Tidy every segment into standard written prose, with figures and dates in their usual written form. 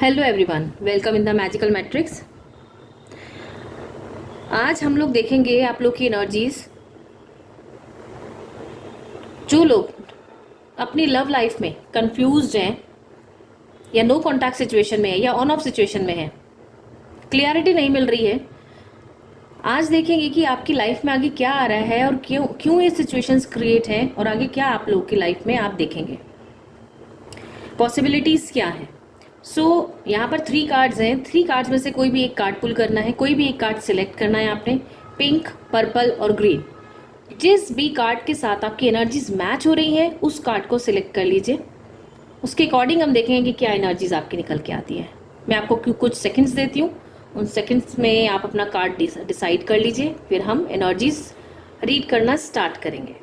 Hello everyone, welcome in the magical matrix. आज हम लोग देखेंगे आप लोग की एनर्जीज। जो लोग अपनी लव लाइफ में कंफ्यूज्ड हैं या नो कॉन्टैक्ट सिचुएशन में है या ऑन ऑफ सिचुएशन में है, क्लियरिटी नहीं मिल रही है, आज देखेंगे कि आपकी लाइफ में आगे क्या आ रहा है और क्यों क्यों ये सिचुएशंस क्रिएट हैं और आगे क्या आप लोग की लाइफ में आप देखेंगे, पॉसिबिलिटीज क्या है। यहाँ पर 3 कार्ड्स हैं। 3 कार्ड्स में से कोई भी एक कार्ड पुल करना है, कोई भी एक कार्ड सिलेक्ट करना है आपने, पिंक, पर्पल और ग्रीन। जिस भी कार्ड के साथ आपकी एनर्जीज मैच हो रही हैं उस कार्ड को सिलेक्ट कर लीजिए। उसके अकॉर्डिंग हम देखेंगे कि क्या एनर्जीज आपकी निकल के आती है। मैं आपको कुछ सेकंड्स देती हूँ, उन सेकंड्स में आप अपना कार्ड डिसाइड कर लीजिए, फिर हम एनर्जीज रीड करना स्टार्ट करेंगे।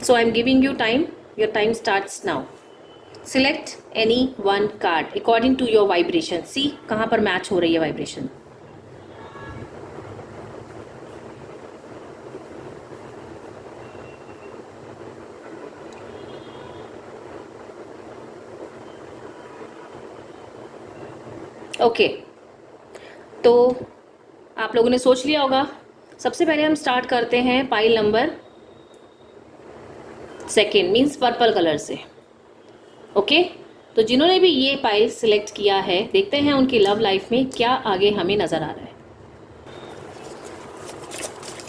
So I am giving you time, your time starts now. Select any one card according to your vibration. See कहाँ पर मैच हो रही है वाइब्रेशन। ओके, तो आप लोगों ने सोच लिया होगा। सबसे पहले हम स्टार्ट करते हैं pile number 2 means purple colour से। ओके, तो जिन्होंने भी ये पाइल सिलेक्ट किया है, देखते हैं उनकी लव लाइफ में क्या आगे हमें नजर आ रहा है।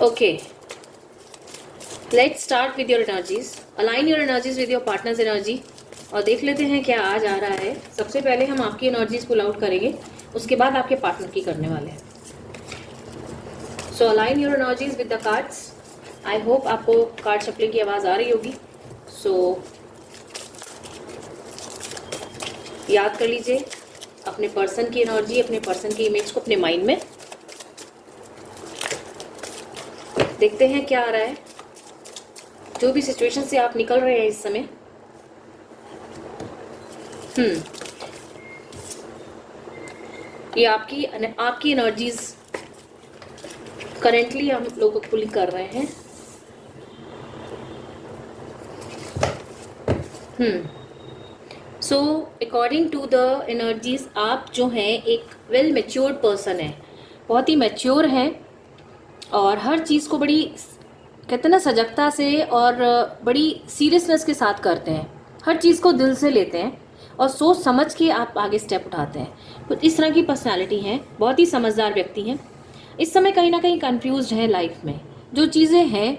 Okay, let's start with your energies. Align your energies with your partners energy और देख लेते हैं क्या आज आ रहा है। सबसे पहले हम आपकी एनर्जीज पुल आउट करेंगे, उसके बाद आपके पार्टनर की करने वाले हैं। So align your energies with the cards. I hope आपको कार्ड शफलिंग की आवाज़ आ रही होगी। सो याद कर लीजिए अपने पर्सन की एनर्जी, अपने पर्सन की इमेज को अपने माइंड में। देखते हैं क्या आ रहा है। जो भी सिचुएशन से आप निकल रहे हैं इस समय, ये आपकी एनर्जीज करेंटली हम लोग पुल कर रहे हैं। So according to the energies आप जो हैं एक वेल मैच्योर्ड पर्सन है, बहुत ही मैच्योर हैं और हर चीज़ को बड़ी कहते हैं ना सजगता से और बड़ी सीरियसनेस के साथ करते हैं। हर चीज़ को दिल से लेते हैं और सोच समझ के आप आगे स्टेप उठाते हैं। तो इस तरह की पर्सनालिटी है, बहुत ही समझदार व्यक्ति हैं। इस समय कहीं ना कहीं कंफ्यूज्ड है लाइफ में। जो चीज़ें हैं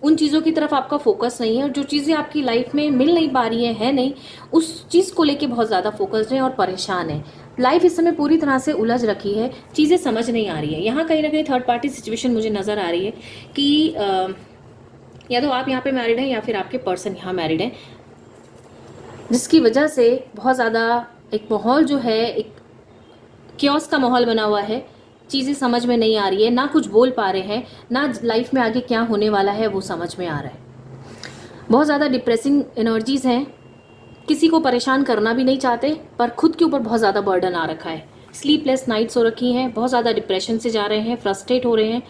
उन चीज़ों की तरफ आपका फोकस नहीं है और जो चीज़ें आपकी लाइफ में मिल नहीं पा रही है नहीं, उस चीज़ को लेके बहुत ज़्यादा फोकस्ड है और परेशान है। लाइफ इस समय पूरी तरह से उलझ रखी है, चीज़ें समझ नहीं आ रही है। यहाँ कहीं ना कहीं थर्ड पार्टी सिचुएशन मुझे नज़र आ रही है कि या तो आप यहाँ पे मैरिड हैं या फिर आपके पर्सन यहाँ मैरिड हैं, जिसकी वजह से बहुत ज़्यादा एक माहौल जो है, एक क्योस का माहौल बना हुआ है। चीज़ें समझ में नहीं आ रही है, ना कुछ बोल पा रहे हैं, ना लाइफ में आगे क्या होने वाला है वो समझ में आ रहा है। बहुत ज़्यादा डिप्रेसिंग एनर्जीज़ हैं। किसी को परेशान करना भी नहीं चाहते पर खुद के ऊपर बहुत ज़्यादा बर्डन आ रखा है। स्लीपलेस नाइट्स हो रखी हैं, बहुत ज़्यादा डिप्रेशन से जा रहे हैं, फ्रस्ट्रेट हो रहे हैं।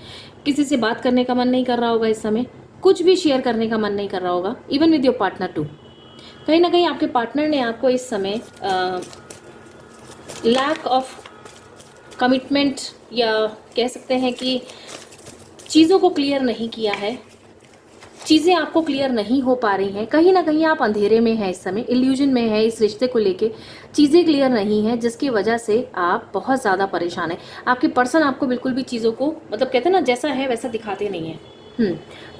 किसी से बात करने का मन नहीं कर रहा होगा इस समय, कुछ भी शेयर करने का मन नहीं कर रहा होगा, even with your partner too. कहीं ना कहीं आपके पार्टनर ने आपको इस समय लैक ऑफ कमिटमेंट या कह सकते हैं कि चीज़ों को क्लियर नहीं किया है, चीज़ें आपको क्लियर नहीं हो पा रही हैं। कहीं ना कहीं आप अंधेरे में हैं इस समय, इल्यूजन में है इस रिश्ते को लेके, चीज़ें क्लियर नहीं हैं, जिसकी वजह से आप बहुत ज़्यादा परेशान हैं। आपके पर्सन आपको बिल्कुल भी चीज़ों को मतलब कहते हैं ना जैसा है वैसा दिखाते नहीं हैं।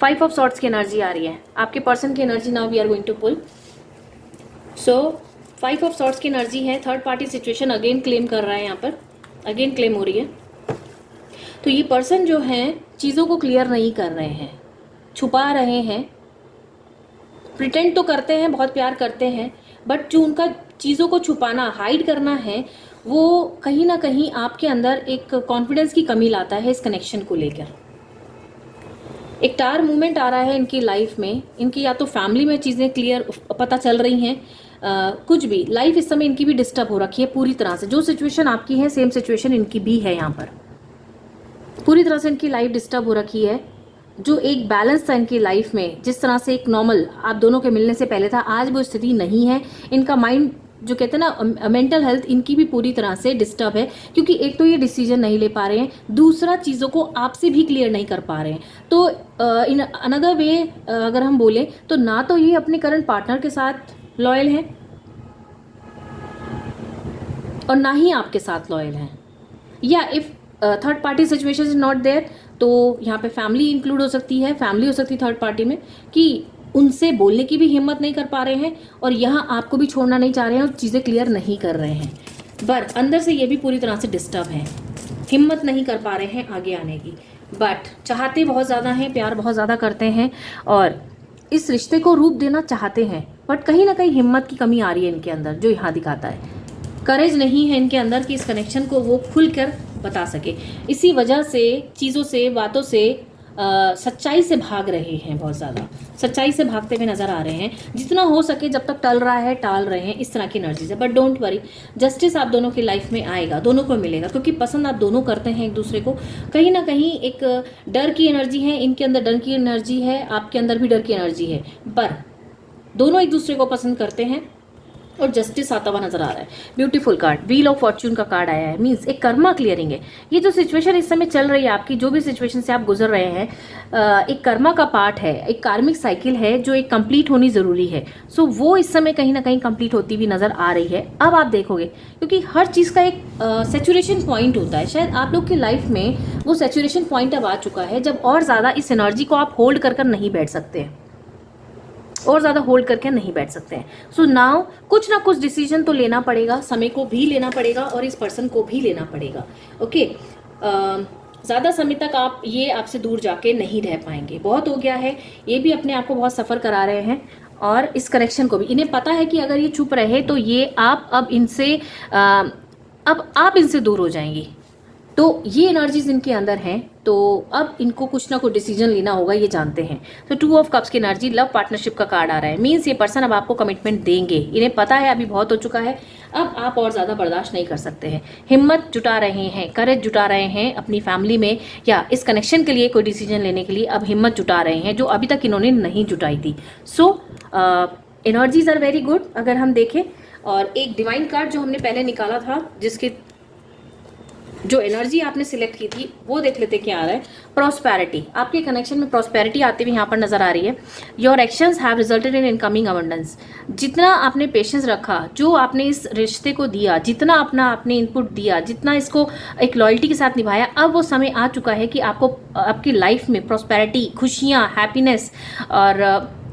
5 ऑफ सॉर्ट्स की एनर्जी आ रही है आपके पर्सन की energy. Now we are going to pull. So 5 of sorts की एनर्जी है। Third party situation again claim कर रहा है, यहाँ पर अगेन क्लेम हो रही है। तो ये पर्सन जो है चीज़ों को क्लियर नहीं कर रहे हैं, छुपा रहे हैं, प्रिटेंड तो करते हैं, बहुत प्यार करते हैं, बट जो उनका चीज़ों को छुपाना, हाइड करना है, वो कहीं ना कहीं आपके अंदर एक कॉन्फिडेंस की कमी लाता है इस कनेक्शन को लेकर। एक टार मूवमेंट आ रहा है इनकी लाइफ में। इनकी या तो फैमिली में चीज़ें क्लियर पता चल रही हैं, कुछ भी लाइफ इस समय इनकी भी डिस्टर्ब हो रखी है पूरी तरह से। जो सिचुएशन आपकी है सेम सिचुएशन इनकी भी है। यहाँ पर पूरी तरह से इनकी लाइफ डिस्टर्ब हो रखी है। जो एक बैलेंस था इनकी लाइफ में, जिस तरह से एक नॉर्मल आप दोनों के मिलने से पहले था, आज वो स्थिति नहीं है। इनका माइंड जो कहते हैं ना मेंटल हेल्थ, इनकी भी पूरी तरह से डिस्टर्ब है, क्योंकि एक तो ये डिसीजन नहीं ले पा रहे हैं, दूसरा चीज़ों को आपसे भी क्लियर नहीं कर पा रहे हैं। तो इन अनदर वे अगर हम बोलें तो ना तो ये अपने करंट पार्टनर के साथ लॉयल हैं और ना ही आपके साथ लॉयल हैं, या if third party situation is not there, तो यहाँ पे फैमिली इंक्लूड हो सकती है, फैमिली हो सकती है थर्ड पार्टी में, कि उनसे बोलने की भी हिम्मत नहीं कर पा रहे हैं और यहाँ आपको भी छोड़ना नहीं चाह रहे हैं और चीज़ें क्लियर नहीं कर रहे हैं, बट अंदर से ये भी पूरी तरह से डिस्टर्ब हैं, हिम्मत नहीं कर पा रहे हैं आगे आने की, बट चाहते बहुत ज़्यादा हैं, प्यार बहुत ज़्यादा करते हैं और इस रिश्ते को रूप देना चाहते हैं, बट कहीं ना कहीं हिम्मत की कमी आ रही है इनके अंदर, जो यहाँ दिखाता है करेज नहीं है इनके अंदर कि इस कनेक्शन को वो खुलकर बता सके। इसी वजह से चीज़ों से, बातों से सच्चाई से भाग रहे हैं, बहुत ज़्यादा सच्चाई से भागते हुए नज़र आ रहे हैं। जितना हो सके जब तक टल रहा है टाल रहे हैं, इस तरह की एनर्जी है। बट डोंट वरी, जस्टिस आप दोनों की लाइफ में आएगा, दोनों को मिलेगा, क्योंकि पसंद आप दोनों करते हैं एक दूसरे को। कहीं ना कहीं एक डर की एनर्जी है, इनके अंदर डर की एनर्जी है, आपके अंदर भी डर की एनर्जी है, पर दोनों एक दूसरे को पसंद करते हैं और जस्टिस आता हुआ नजर आ रहा है। Beautiful card, wheel of Fortune का कार्ड आया है, मींस एक कर्मा क्लियरिंग है। ये जो सिचुएशन इस समय चल रही है आपकी, जो भी सिचुएशन से आप गुजर रहे हैं, एक कर्मा का पार्ट है, एक कार्मिक साइकिल है जो एक कंप्लीट होनी जरूरी है। सो वो इस समय कहीं ना कहीं कंप्लीट होती हुई नजर आ रही है। अब आप देखोगे, क्योंकि हर चीज का एक सेचुरेशन पॉइंट होता है, शायद आप लोग की लाइफ में वो सेचुरेशन पॉइंट अब आ चुका है जब और ज्यादा इस एनर्जी को आप होल्ड कर नहीं बैठ सकते हैं, और ज़्यादा होल्ड करके नहीं बैठ सकते हैं। सो नाउ कुछ ना कुछ डिसीजन तो लेना पड़ेगा, समय को भी लेना पड़ेगा और इस पर्सन को भी लेना पड़ेगा। ओके, ज़्यादा समय तक आप ये आपसे दूर जाके नहीं रह पाएंगे, बहुत हो गया है। ये भी अपने आप को बहुत सफ़र करा रहे हैं और इस कनेक्शन को भी इन्हें पता है कि अगर ये चुप रहे तो ये आप अब इनसे अब आप इनसे दूर हो जाएंगी। तो ये एनर्जीज इनके अंदर हैं, तो अब इनको कुछ ना कुछ डिसीजन लेना होगा, ये जानते हैं। तो 2 ऑफ कप्स की एनर्जी, लव पार्टनरशिप का कार्ड आ रहा है, मीन्स ये पर्सन अब आपको कमिटमेंट देंगे। इन्हें पता है अभी बहुत हो चुका है, अब आप और ज़्यादा बर्दाश्त नहीं कर सकते हैं। हिम्मत जुटा रहे हैं, करेज जुटा रहे हैं अपनी फैमिली में, या इस कनेक्शन के लिए कोई डिसीजन लेने के लिए अब हिम्मत जुटा रहे हैं, जो अभी तक इन्होंने नहीं जुटाई थी। सो एनर्जीज आर वेरी गुड अगर हम देखें। और एक डिवाइन कार्ड जो हमने पहले निकाला था, जिसके जो एनर्जी आपने सिलेक्ट की थी, वो देख लेते क्या आ रहा है। प्रॉस्पेरिटी, आपके कनेक्शन में प्रॉस्पेरिटी आती हुई यहाँ पर नजर आ रही है। Your actions have resulted in incoming abundance. जितना आपने पेशेंस रखा, जो आपने इस रिश्ते को दिया, जितना अपना आपने इनपुट दिया, जितना इसको एक लॉयल्टी के साथ निभाया, अब वो समय आ चुका है कि आपको आपकी लाइफ में प्रॉस्पेरिटी, खुशियाँ, हैप्पीनेस, और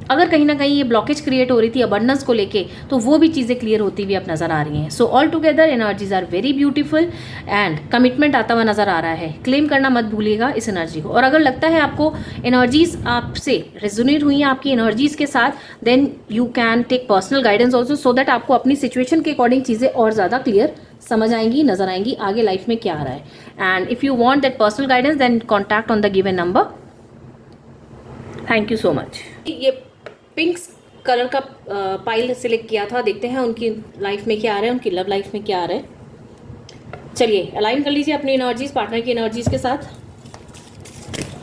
अगर कहीं ना कहीं ये ब्लॉकेज क्रिएट हो रही थी अबंडेंस को लेके, तो वो भी चीज़ें क्लियर होती हुई अब नजर आ रही हैं। So all together energies are very beautiful and commitment आता हुआ नजर आ रहा है। क्लेम करना मत भूलिएगा इस एनर्जी को। और अगर लगता है आपको एनर्जीज आपसे रेजोनेट हुई हैं आपकी एनर्जीज के साथ, then you can take personal guidance also, so that आपको अपनी सिचुएशन के अकॉर्डिंग चीज़ें और ज़्यादा क्लियर समझ आएंगी, नजर आएंगी आगे लाइफ में क्या आ रहा है। And if you want that personal guidance, then contact on the given number. Thank you so much. ये पिंक कलर का पाइल सिलेक्ट किया था, देखते हैं उनकी लाइफ में क्या आ रहा है, उनकी लव लाइफ में क्या आ रहा है। चलिए अलाइन कर लीजिए अपनी एनर्जीज पार्टनर की एनर्जीज के साथ,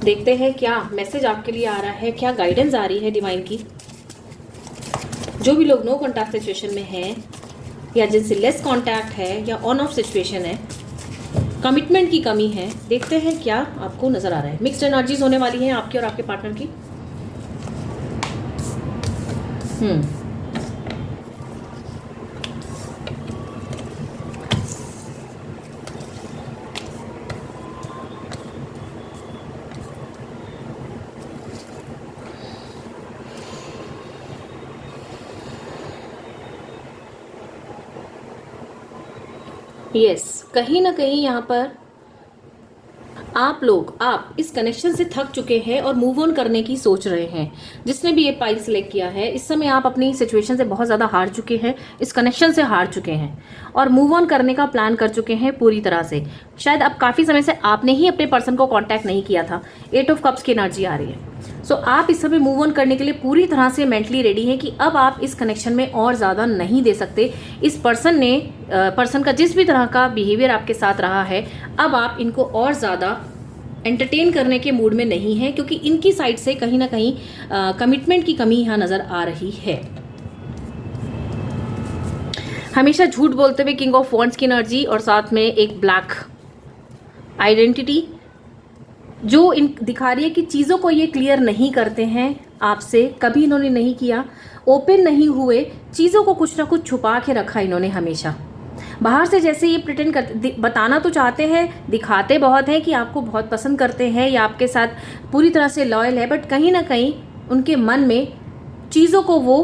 देखते हैं क्या मैसेज आपके लिए आ रहा है, क्या गाइडेंस आ रही है डिवाइन की। जो भी लोग नो कॉन्टैक्ट सिचुएशन में हैं, या जिनसे लेस कॉन्टैक्ट है, या ऑन ऑफ सिचुएशन है, कमिटमेंट की कमी है, देखते हैं क्या आपको नजर आ रहा है। मिक्स्ड एनर्जीज होने वाली हैं आपकी और आपके पार्टनर की। यस, कहीं ना कहीं यहाँ पर आप इस कनेक्शन से थक चुके हैं और मूव ऑन करने की सोच रहे हैं। जिसने भी ये पाइल सिलेक्ट किया है, इस समय आप अपनी सिचुएशन से बहुत ज़्यादा हार चुके हैं, इस कनेक्शन से हार चुके हैं और मूव ऑन करने का प्लान कर चुके हैं पूरी तरह से। शायद अब काफ़ी समय से आपने ही अपने पर्सन को कॉन्टैक्ट नहीं किया था। 8 ऑफ कप्स की एनर्जी आ रही है। सो आप इस समय मूव ऑन करने के लिए पूरी तरह से मेंटली रेडी हैं कि अब आप इस कनेक्शन में और ज़्यादा नहीं दे सकते। इस पर्सन का जिस भी तरह का बिहेवियर आपके साथ रहा है, अब आप इनको और ज़्यादा एंटरटेन करने के मूड में नहीं है, क्योंकि इनकी साइड से कहीं ना कहीं कमिटमेंट की कमी यहाँ नज़र आ रही है। हमेशा झूठ बोलते हुए किंग ऑफ वॉन्ड्स की एनर्जी और साथ में एक ब्लैक आइडेंटिटी जो इन दिखा रही है कि चीज़ों को ये क्लियर नहीं करते हैं आपसे, कभी इन्होंने नहीं किया, ओपन नहीं हुए, चीज़ों को कुछ ना कुछ छुपा के रखा इन्होंने हमेशा। बाहर से जैसे ये प्रिटेंड करते, बताना तो चाहते हैं, दिखाते बहुत हैं कि आपको बहुत पसंद करते हैं या आपके साथ पूरी तरह से लॉयल है, बट कहीं ना कहीं उनके मन में चीज़ों को वो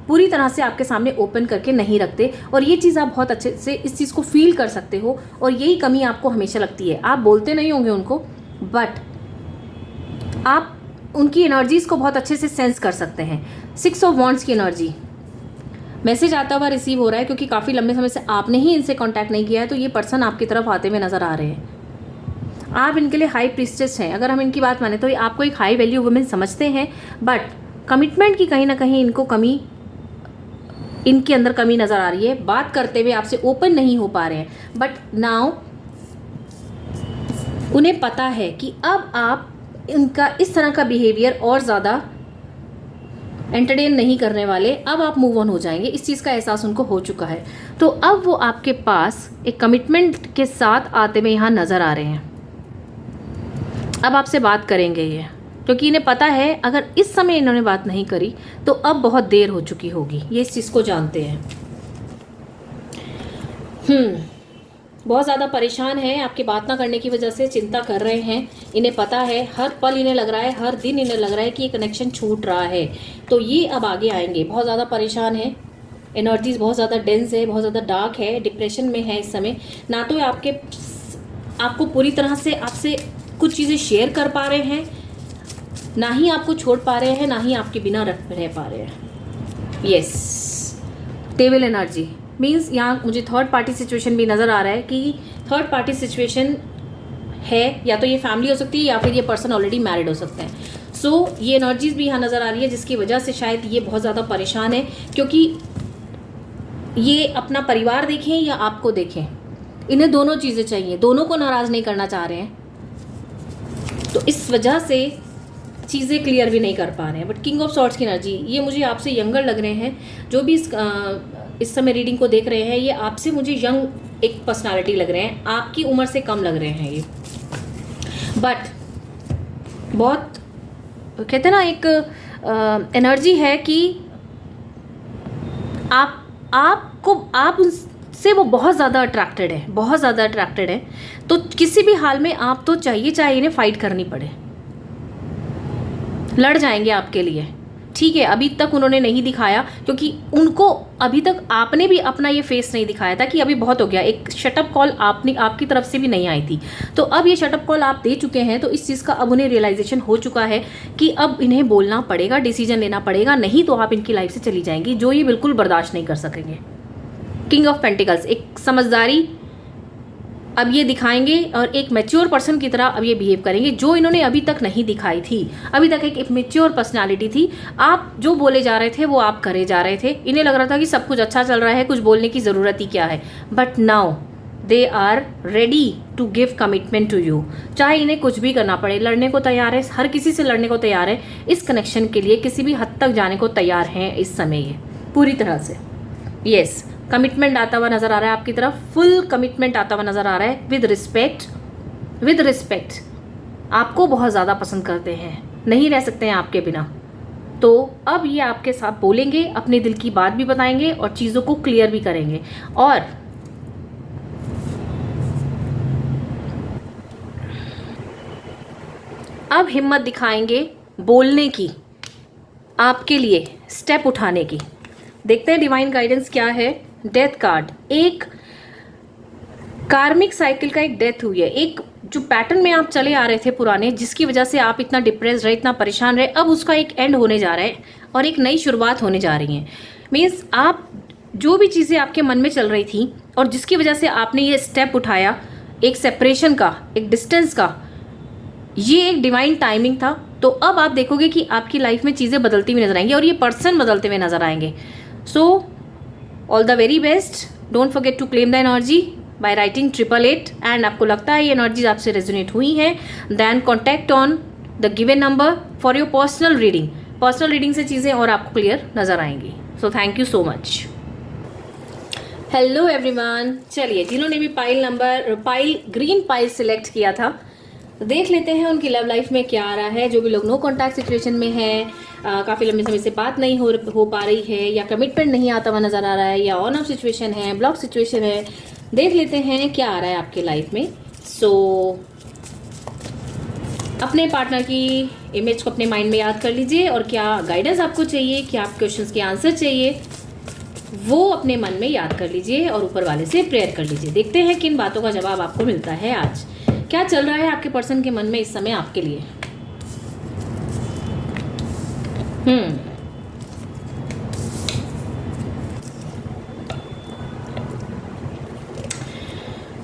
पूरी तरह से आपके सामने ओपन करके नहीं रखते। और ये चीज़ आप बहुत अच्छे से इस चीज़ को फील कर सकते हो और यही कमी आपको हमेशा लगती है। आप बोलते नहीं होंगे उनको, बट आप उनकी एनर्जीज़ को बहुत अच्छे से सेंस कर सकते हैं। 6 ऑफ वॉन्ड्स की एनर्जी, मैसेज आता हुआ रिसीव हो रहा है क्योंकि काफ़ी लंबे समय से आपने ही इनसे कांटेक्ट नहीं किया है, तो ये पर्सन आपकी तरफ आते हुए नज़र आ रहे हैं। आप इनके लिए हाई प्रीस्टेस हैं। अगर हम इनकी बात माने तो ये आपको एक हाई वैल्यू वुमेन समझते हैं, बट कमिटमेंट की कहीं ना कहीं इनको कमी, इनके अंदर कमी नज़र आ रही है। बात करते हुए आपसे ओपन नहीं हो पा रहे हैं, बट नाउ उन्हें पता है कि अब आप इनका इस तरह का बिहेवियर और ज़्यादा एंटरटेन नहीं करने वाले, अब आप मूव ऑन हो जाएंगे। इस चीज़ का एहसास उनको हो चुका है। तो अब वो आपके पास एक कमिटमेंट के साथ आते हुए यहाँ नज़र आ रहे हैं। अब आपसे बात करेंगे ये, क्योंकि इन्हें पता है अगर इस समय इन्होंने बात नहीं करी तो अब बहुत देर हो चुकी होगी। ये इस चीज़ को जानते हैं। बहुत ज़्यादा परेशान है आपकी बात ना करने की वजह से, चिंता कर रहे हैं। इन्हें पता है, हर पल इन्हें लग रहा है, हर दिन इन्हें लग रहा है कि ये कनेक्शन छूट रहा है। तो ये अब आगे आएंगे। बहुत ज़्यादा परेशान है, एनर्जीज बहुत ज़्यादा डेंस है, बहुत ज़्यादा डार्क है, डिप्रेशन में है इस समय। ना तो आपको पूरी तरह से आपसे कुछ चीज़ें शेयर कर पा रहे हैं, ना ही आपको छोड़ पा रहे हैं, ना ही आपके बिना रह पा रहे हैं। यस, टेबल एनर्जी मीन्स यहाँ मुझे थर्ड पार्टी सिचुएशन भी नज़र आ रहा है कि थर्ड पार्टी सिचुएशन है, या तो ये फैमिली हो सकती है या फिर ये पर्सन ऑलरेडी मैरिड हो सकते हैं। सो ये एनर्जीज भी यहाँ नज़र आ रही है, जिसकी वजह से शायद ये बहुत ज़्यादा परेशान है, क्योंकि ये अपना परिवार देखें या आपको देखें, इन्हें दोनों चीज़ें चाहिए, दोनों को नाराज़ नहीं करना चाह रहे हैं। तो इस वजह से चीज़ें क्लियर भी नहीं कर पा रहे हैं। बट किंग ऑफ सॉर्ड्स की एनर्जी, ये मुझे आपसे यंगर लग रहे हैं। जो भी इस समय रीडिंग को देख रहे हैं, ये आपसे मुझे यंग एक पर्सनालिटी लग रहे हैं, आपकी उम्र से कम लग रहे हैं ये। बट बहुत कहते हैं ना, एक एनर्जी है कि आप उनसे वो बहुत ज़्यादा अट्रैक्टेड है, बहुत ज़्यादा अट्रैक्टेड है। तो किसी भी हाल में आप तो चाहिए चाहे इन्हें फाइट करनी पड़े, लड़ जाएंगे आपके लिए। ठीक है, अभी तक उन्होंने नहीं दिखाया, क्योंकि उनको अभी तक आपने भी अपना ये फेस नहीं दिखाया था कि अभी बहुत हो गया। एक शटअप कॉल आपकी तरफ से भी नहीं आई थी, तो अब ये शटअप कॉल आप दे चुके हैं। तो इस चीज़ का अब उन्हें रियलाइजेशन हो चुका है कि अब इन्हें बोलना पड़ेगा, डिसीजन लेना पड़ेगा, नहीं तो आप इनकी लाइफ से चली जाएंगी, जो ये बिल्कुल बर्दाश्त नहीं कर सकेंगे। किंग ऑफ पेंटिकल्स, एक समझदारी अब ये दिखाएंगे और एक मैच्योर पर्सन की तरह अब ये बिहेव करेंगे, जो इन्होंने अभी तक नहीं दिखाई थी। अभी तक एक मैच्योर पर्सनालिटी थी, आप जो बोले जा रहे थे वो आप करे जा रहे थे। इन्हें लग रहा था कि सब कुछ अच्छा चल रहा है, कुछ बोलने की ज़रूरत ही क्या है। But now they are ready to give commitment to you. चाहे इन्हें कुछ भी करना पड़े, लड़ने को तैयार है, हर किसी से लड़ने को तैयार है, इस कनेक्शन के लिए किसी भी हद तक जाने को तैयार हैं इस समय ये पूरी तरह से। यस, कमिटमेंट आता हुआ नज़र आ रहा है आपकी तरफ, फुल कमिटमेंट आता हुआ नज़र आ रहा है। विद रिस्पेक्ट आपको बहुत ज़्यादा पसंद करते हैं, नहीं रह सकते हैं आपके बिना। तो अब ये आपके साथ बोलेंगे, अपने दिल की बात भी बताएंगे और चीज़ों को क्लियर भी करेंगे। और अब हिम्मत दिखाएंगे बोलने की, आपके लिए स्टेप उठाने की। देखते हैं डिवाइन गाइडेंस क्या है। डेथ कार्ड, एक कार्मिक साइकिल का एक डेथ हुई है। एक जो पैटर्न में आप चले आ रहे थे पुराने, जिसकी वजह से आप इतना डिप्रेस रहे, इतना परेशान रहे, अब उसका एक एंड होने जा रहा है और एक नई शुरुआत होने जा रही है। मीन्स आप जो भी चीज़ें आपके मन में चल रही थी और जिसकी वजह से आपने ये स्टेप उठाया, एक सेपरेशन का, एक डिस्टेंस का, ये एक डिवाइन टाइमिंग था। तो अब आप देखोगे कि आपकी लाइफ में चीज़ें बदलती हुई नजर आएंगी और ये पर्सन बदलते हुए नजर आएंगे। So all the very best. Don't forget to claim the energy by writing 888। And आपको लगता है ये एनर्जीज आपसे रेजोनेट हुई हैं, then contact on the given number for your personal reading. Personal reading से चीज़ें और आपको क्लियर नजर आएंगी। So thank you so much. Hello everyone, चलिए जिन्होंने भी पाइल ग्रीन पाइल सिलेक्ट किया था, देख लेते हैं उनकी लव लाइफ में क्या आ रहा है। जो भी लोग नो कॉन्टैक्ट सिचुएशन में है, काफ़ी लंबे समय से बात नहीं हो पा रही है, या कमिटमेंट नहीं आता हुआ नज़र आ रहा है, या ऑन ऑफ सिचुएशन है, ब्लॉक सिचुएशन है, देख लेते हैं क्या आ रहा है आपके लाइफ में। अपने पार्टनर की इमेज को अपने माइंड में याद कर लीजिए, और क्या गाइडेंस आपको चाहिए, क्या आप क्वेश्चंस के आंसर चाहिए, वो अपने मन में याद कर लीजिए और ऊपर वाले से प्रेयर कर लीजिए। देखते हैं किन बातों का जवाब आपको मिलता है आज। क्या चल रहा है आपके पर्सन के मन में इस समय आपके लिए।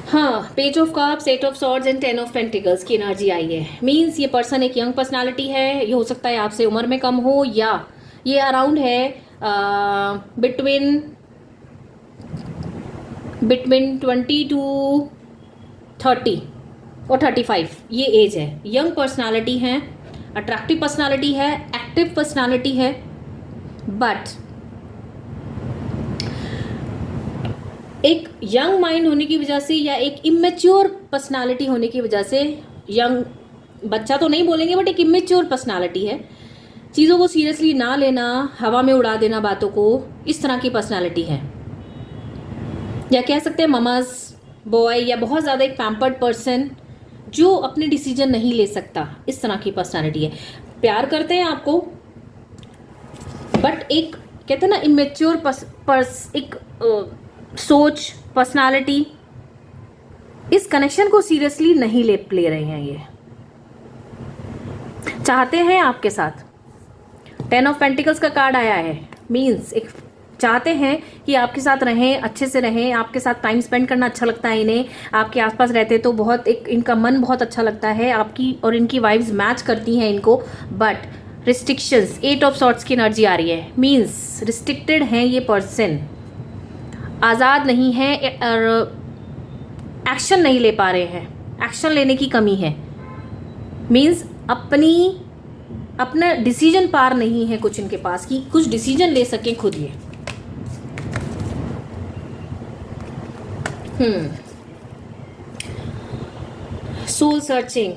हाँ, page of cups, eight of swords and 10 of pentacles की एनर्जी आई है। मीन्स ये पर्सन एक यंग पर्सनालिटी है। ये हो सकता है आपसे उम्र में कम हो, या ये अराउंड है बिटवीन 20 to 30 और 35, ये एज है। यंग पर्सनालिटी है, अट्रैक्टिव पर्सनालिटी है, एक्टिव पर्सनालिटी है, बट एक यंग माइंड होने की वजह से या एक इमेच्योर पर्सनालिटी होने की वजह से, यंग बच्चा तो नहीं बोलेंगे बट एक इमेच्योर पर्सनालिटी है। चीज़ों को सीरियसली ना लेना, हवा में उड़ा देना बातों को, इस तरह की पर्सनालिटी है। या कह सकते हैं ममाज बॉय, या बहुत ज़्यादा एक पैम्पर्ड पर्सन जो अपने डिसीजन नहीं ले सकता, इस तरह की पर्सनालिटी है। प्यार करते हैं आपको, बट एक कहते हैं ना इमेच्योर सोच, पर्सनालिटी, इस कनेक्शन को सीरियसली नहीं ले रहे हैं। ये चाहते हैं आपके साथ। 10 ऑफ पेंटिकल्स का कार्ड आया है, मीन्स एक चाहते हैं कि आपके साथ रहें, अच्छे से रहें, आपके साथ टाइम स्पेंड करना अच्छा लगता है इन्हें। आपके आसपास रहते तो बहुत इनका मन बहुत अच्छा लगता है, आपकी और इनकी वाइब्स मैच करती हैं इनको। बट रिस्ट्रिक्शंस, 8 ऑफ सॉर्ड्स की एनर्जी आ रही है। मीन्स रिस्ट्रिक्टेड हैं ये पर्सन, आज़ाद नहीं है और एक्शन नहीं ले पा रहे हैं, एक्शन लेने की कमी है। मीन्स अपना डिसीजन पार नहीं है कुछ इनके पास कि कुछ डिसीजन ले सकें खुद ये। सोल सर्चिंग,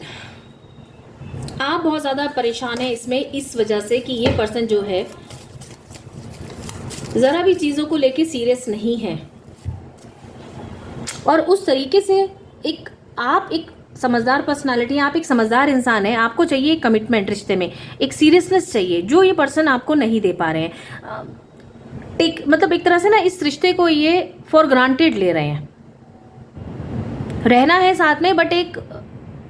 आप बहुत ज़्यादा परेशान हैं इसमें, इस वजह से कि ये पर्सन जो है ज़रा भी चीज़ों को लेके सीरियस नहीं है, और उस तरीके से आप एक समझदार पर्सनालिटी, आप एक समझदार इंसान है। आपको चाहिए एक कमिटमेंट, रिश्ते में एक सीरियसनेस चाहिए, जो ये पर्सन आपको नहीं दे पा रहे हैं। मतलब एक तरह से ना इस रिश्ते को ये फॉर ग्रांटेड ले रहे हैं। रहना है साथ में, बट एक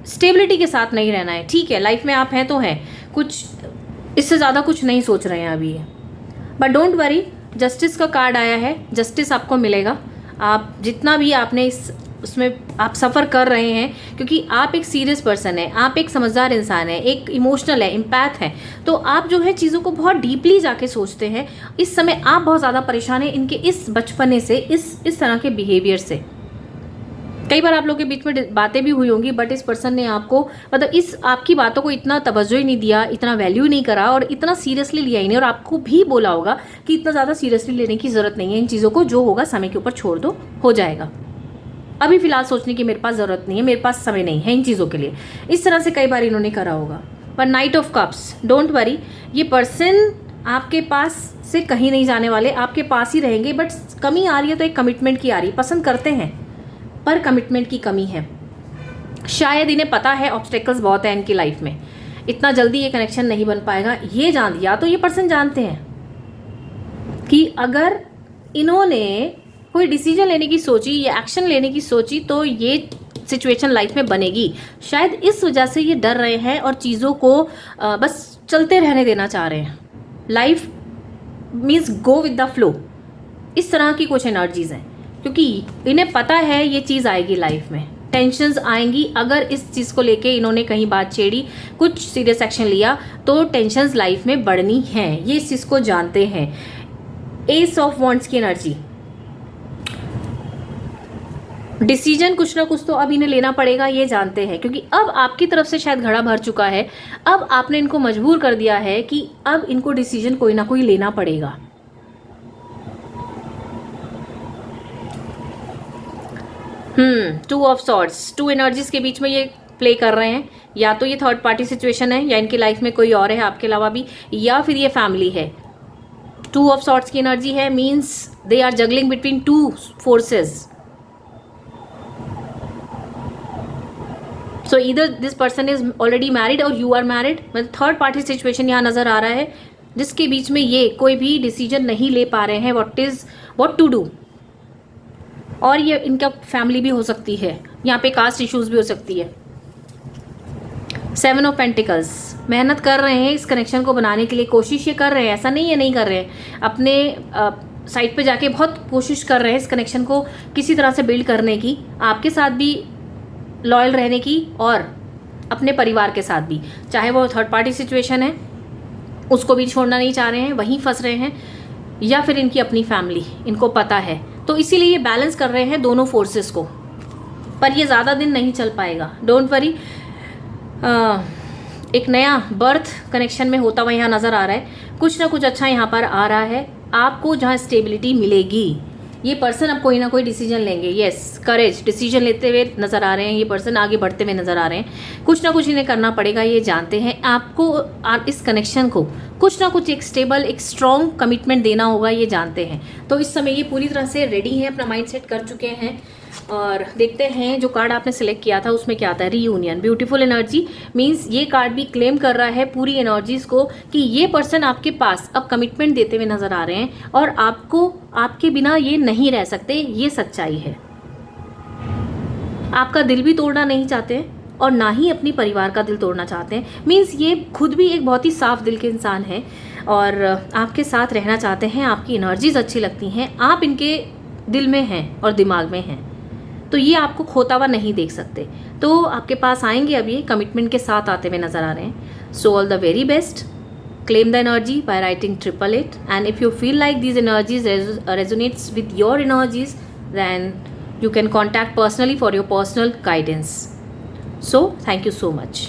स्टेबिलिटी के साथ नहीं रहना है। ठीक है, लाइफ में आप हैं तो हैं, कुछ इससे ज़्यादा कुछ नहीं सोच रहे हैं अभी, बट डोंट वरी। जस्टिस का कार्ड आया है, जस्टिस आपको मिलेगा। आप जितना भी आपने उसमें आप सफ़र कर रहे हैं, क्योंकि आप एक सीरियस पर्सन है, आप एक समझदार इंसान है, एक इमोशनल है, इम्पैथ है, तो आप जो है चीज़ों को बहुत डीपली जाके सोचते हैं। इस समय आप बहुत ज़्यादा परेशान हैं इनके इस बचपने से, इस तरह के बिहेवियर से। कई बार आप लोगों के बीच में बातें भी हुई होंगी, बट इस पर्सन ने आपको मतलब इस आपकी बातों को इतना तवज्जो ही नहीं दिया, इतना वैल्यू नहीं करा, और इतना सीरियसली लिया ही नहीं। और आपको भी बोला होगा कि इतना ज़्यादा सीरियसली लेने की ज़रूरत नहीं है इन चीज़ों को, जो होगा समय के ऊपर छोड़ दो, हो जाएगा। अभी फ़िलहाल सोचने की मेरे पास ज़रूरत नहीं है, मेरे पास समय नहीं है इन चीज़ों के लिए। इस तरह से कई बार इन्होंने करा होगा। पर night of cups, don't worry, ये पर्सन आपके पास से कहीं नहीं जाने वाले, आपके पास ही रहेंगे। बट कमी आ रही है तो एक कमिटमेंट की आ रही है। पसंद करते हैं पर कमिटमेंट की कमी है। शायद इन्हें पता है ऑब्स्टेकल्स बहुत है इनकी लाइफ में, इतना जल्दी ये कनेक्शन नहीं बन पाएगा। ये जान दिया तो ये पर्सन जानते हैं कि अगर इन्होंने कोई डिसीजन लेने की सोची या एक्शन लेने की सोची तो ये सिचुएशन लाइफ में बनेगी। शायद इस वजह से ये डर रहे हैं और चीज़ों को बस चलते रहने देना चाह रहे हैं। Life means go with the flow, इस तरह की कुछ एनर्जीज हैं, क्योंकि इन्हें पता है ये चीज़ आएगी लाइफ में, टेंशन्स आएंगी। अगर इस चीज़ को लेके इन्होंने कहीं बात छेड़ी, कुछ सीरियस एक्शन लिया, तो टेंशन्स लाइफ में बढ़नी है। ये इस चीज़ को जानते हैं। एस ऑफ वॉन्ड्स की एनर्जी, डिसीजन कुछ ना कुछ तो अब इन्हें लेना पड़ेगा, ये जानते हैं, क्योंकि अब आपकी तरफ से शायद घड़ा भर चुका है। अब आपने इनको मजबूर कर दिया है कि अब इनको डिसीजन कोई ना कोई लेना पड़ेगा। Two of swords, two energies के बीच में ये प्ले कर रहे हैं। या तो ये थर्ड पार्टी सिचुएशन है, या इनकी लाइफ में कोई और है आपके अलावा भी, या फिर ये फैमिली है। टू ऑफ सॉर्ड्स की एनर्जी है, means they are juggling between two forces. So इधर this person is already married और यू आर मैरिड, मतलब थर्ड पार्टी सिचुएशन यहाँ नजर आ रहा है, जिसके बीच में ये कोई भी डिसीजन नहीं ले पा रहे हैं व्हाट टू डू। और ये इनका फैमिली भी हो सकती है, यहाँ पे कास्ट इश्यूज भी हो सकती है। 7 ऑफ पेंटिकल्स, मेहनत कर रहे हैं इस कनेक्शन को बनाने के लिए, कोशिश ये कर रहे हैं, ऐसा नहीं है नहीं कर रहे हैं, अपने साइड पे जाके बहुत कोशिश कर रहे हैं इस कनेक्शन को किसी तरह से बिल्ड करने की, आपके साथ भी लॉयल रहने की और अपने परिवार के साथ भी। चाहे वो थर्ड पार्टी सिचुएशन है, उसको भी छोड़ना नहीं चाह रहे हैं, वहीं फंस रहे हैं, या फिर इनकी अपनी फैमिली, इनको पता है, तो इसीलिए ये बैलेंस कर रहे हैं दोनों फोर्सेस को। पर ये ज़्यादा दिन नहीं चल पाएगा, डोंट वरी। एक नया बर्थ कनेक्शन में होता हुआ यहाँ नज़र आ रहा है, कुछ ना कुछ अच्छा यहाँ पर आ रहा है आपको, जहाँ स्टेबिलिटी मिलेगी। ये पर्सन अब कोई ना कोई डिसीजन लेंगे, यस, करेज, डिसीजन लेते हुए नज़र आ रहे हैं, ये पर्सन आगे बढ़ते हुए नज़र आ रहे हैं, कुछ ना कुछ इन्हें करना पड़ेगा, ये जानते हैं। आपको इस कनेक्शन को कुछ ना कुछ एक स्टेबल, एक स्ट्रॉन्ग कमिटमेंट देना होगा, ये जानते हैं। तो इस समय ये पूरी तरह से रेडी हैं, अपना माइंड सेट कर चुके हैं। और देखते हैं जो कार्ड आपने सिलेक्ट किया था उसमें क्या आता है, रीयूनियन, ब्यूटीफुल एनर्जी। मीन्स ये कार्ड भी क्लेम कर रहा है पूरी एनर्जीज को कि ये पर्सन आपके पास अब कमिटमेंट देते हुए नजर आ रहे हैं और आपको, आपके बिना ये नहीं रह सकते, ये सच्चाई है। आपका दिल भी तोड़ना नहीं चाहते और ना ही अपनी परिवार का दिल तोड़ना चाहते हैं। मीन्स ये खुद भी एक बहुत ही साफ दिल के इंसान है और आपके साथ रहना चाहते हैं, आपकी एनर्जीज अच्छी लगती हैं, आप इनके दिल में हैं और दिमाग में हैं, तो ये आपको खोता हुआ नहीं देख सकते, तो आपके पास आएंगे, अब ये कमिटमेंट के साथ आते हुए नजर आ रहे हैं। So all the very best, claim the energy by writing 888, and if you feel like these energies resonates with your energies, then you can contact personally for your personal guidance. So thank you so much.